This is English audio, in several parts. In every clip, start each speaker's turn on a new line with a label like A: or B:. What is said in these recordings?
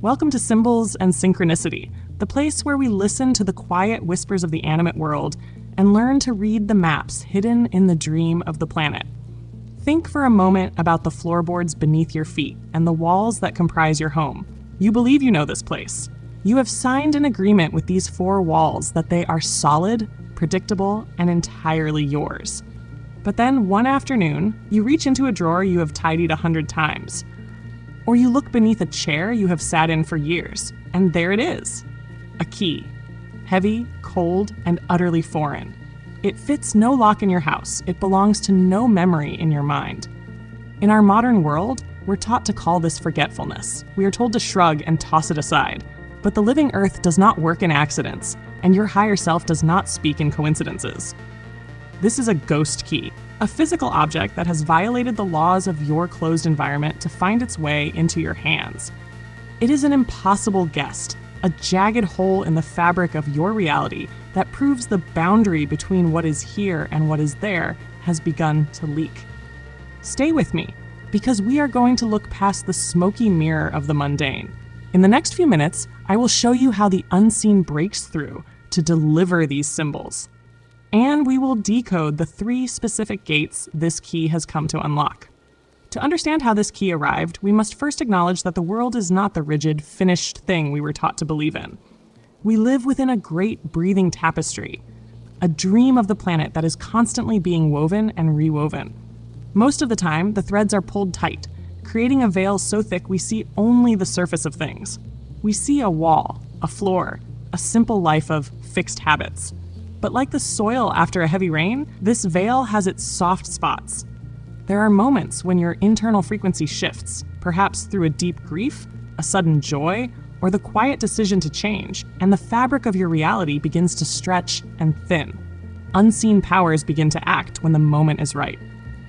A: Welcome to Symbols and Synchronicity, the place where we listen to the quiet whispers of the animate world and learn to read the maps hidden in the dream of the planet. Think for a moment about the floorboards beneath your feet and the walls that comprise your home. You believe you know this place. You have signed an agreement with these four walls that they are solid, predictable, and entirely yours. But then one afternoon, you reach into a drawer you have tidied 100 times. Or you look beneath a chair you have sat in for years, and there it is. A key. Heavy, cold, and utterly foreign. It fits no lock in your house. It belongs to no memory in your mind. In our modern world, we're taught to call this forgetfulness. We are told to shrug and toss it aside. But the living earth does not work in accidents, and your higher self does not speak in coincidences. This is a ghost key, a physical object that has violated the laws of your closed environment to find its way into your hands. It is an impossible guest, a jagged hole in the fabric of your reality that proves the boundary between what is here and what is there has begun to leak. Stay with me, because we are going to look past the smoky mirror of the mundane. In the next few minutes, I will show you how the unseen breaks through to deliver these symbols. And we will decode the 3 specific gates this key has come to unlock. To understand how this key arrived, we must first acknowledge that the world is not the rigid, finished thing we were taught to believe in. We live within a great breathing tapestry, a dream of the planet that is constantly being woven and rewoven. Most of the time, the threads are pulled tight, creating a veil so thick we see only the surface of things. We see a wall, a floor, a simple life of fixed habits. But like the soil after a heavy rain, this veil has its soft spots. There are moments when your internal frequency shifts, perhaps through a deep grief, a sudden joy, or the quiet decision to change, and the fabric of your reality begins to stretch and thin. Unseen powers begin to act when the moment is right.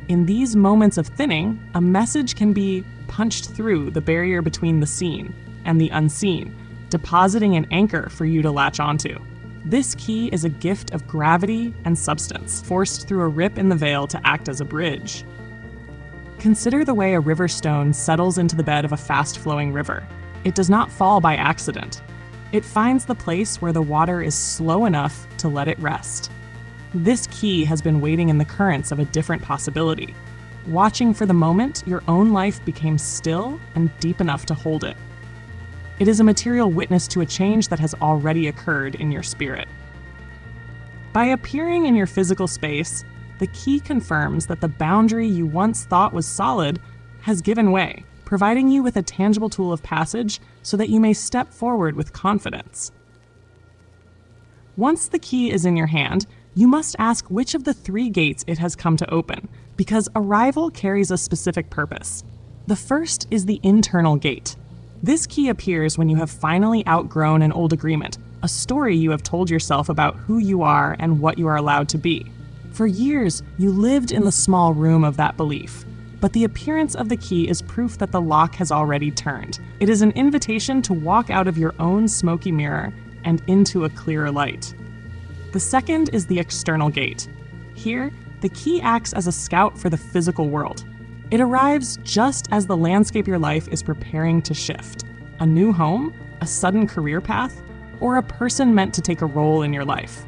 A: In these moments of thinning, a message can be punched through the barrier between the seen and the unseen, depositing an anchor for you to latch onto. This key is a gift of gravity and substance, forced through a rip in the veil to act as a bridge. Consider the way a river stone settles into the bed of a fast-flowing river. It does not fall by accident. It finds the place where the water is slow enough to let it rest. This key has been waiting in the currents of a different possibility, watching for the moment your own life became still and deep enough to hold it. It is a material witness to a change that has already occurred in your spirit. By appearing in your physical space, the key confirms that the boundary you once thought was solid has given way, providing you with a tangible tool of passage so that you may step forward with confidence. Once the key is in your hand, you must ask which of the 3 gates it has come to open, because arrival carries a specific purpose. The first is the internal gate. This key appears when you have finally outgrown an old agreement, a story you have told yourself about who you are and what you are allowed to be. For years, you lived in the small room of that belief, but the appearance of the key is proof that the lock has already turned. It is an invitation to walk out of your own smoky mirror and into a clearer light. The second is the external gate. Here, the key acts as a scout for the physical world. It arrives just as the landscape your life is preparing to shift. A new home, a sudden career path, or a person meant to take a role in your life.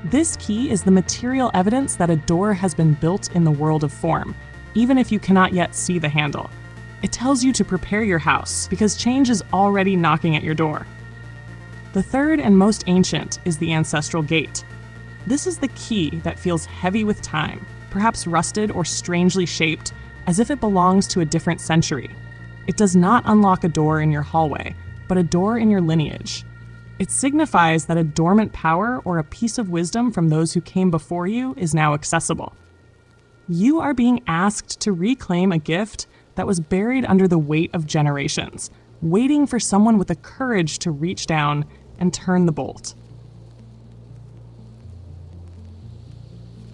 A: This key is the material evidence that a door has been built in the world of form, even if you cannot yet see the handle. It tells you to prepare your house, because change is already knocking at your door. The third and most ancient is the ancestral gate. This is the key that feels heavy with time, perhaps rusted or strangely shaped, as if it belongs to a different century. It does not unlock a door in your hallway, but a door in your lineage. It signifies that a dormant power or a piece of wisdom from those who came before you is now accessible. You are being asked to reclaim a gift that was buried under the weight of generations, waiting for someone with the courage to reach down and turn the bolt.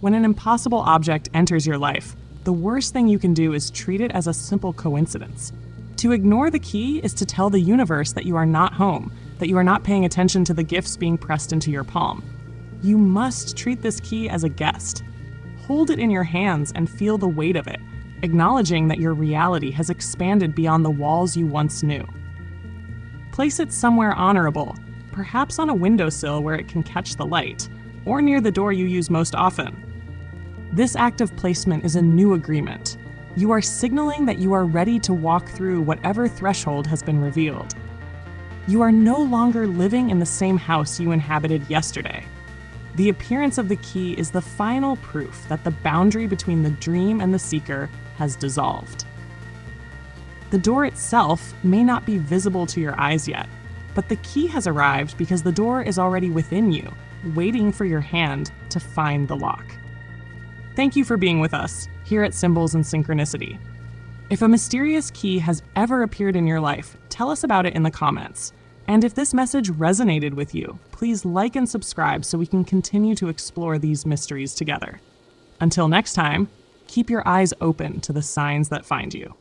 A: When an impossible object enters your life, the worst thing you can do is treat it as a simple coincidence. To ignore the key is to tell the universe that you are not home, that you are not paying attention to the gifts being pressed into your palm. You must treat this key as a guest. Hold it in your hands and feel the weight of it, acknowledging that your reality has expanded beyond the walls you once knew. Place it somewhere honorable, perhaps on a windowsill where it can catch the light, or near the door you use most often. This act of placement is a new agreement. You are signaling that you are ready to walk through whatever threshold has been revealed. You are no longer living in the same house you inhabited yesterday. The appearance of the key is the final proof that the boundary between the dream and the seeker has dissolved. The door itself may not be visible to your eyes yet, but the key has arrived because the door is already within you, waiting for your hand to find the lock. Thank you for being with us here at Symbols and Synchronicity. If a mysterious key has ever appeared in your life, tell us about it in the comments. And if this message resonated with you, please like and subscribe so we can continue to explore these mysteries together. Until next time, keep your eyes open to the signs that find you.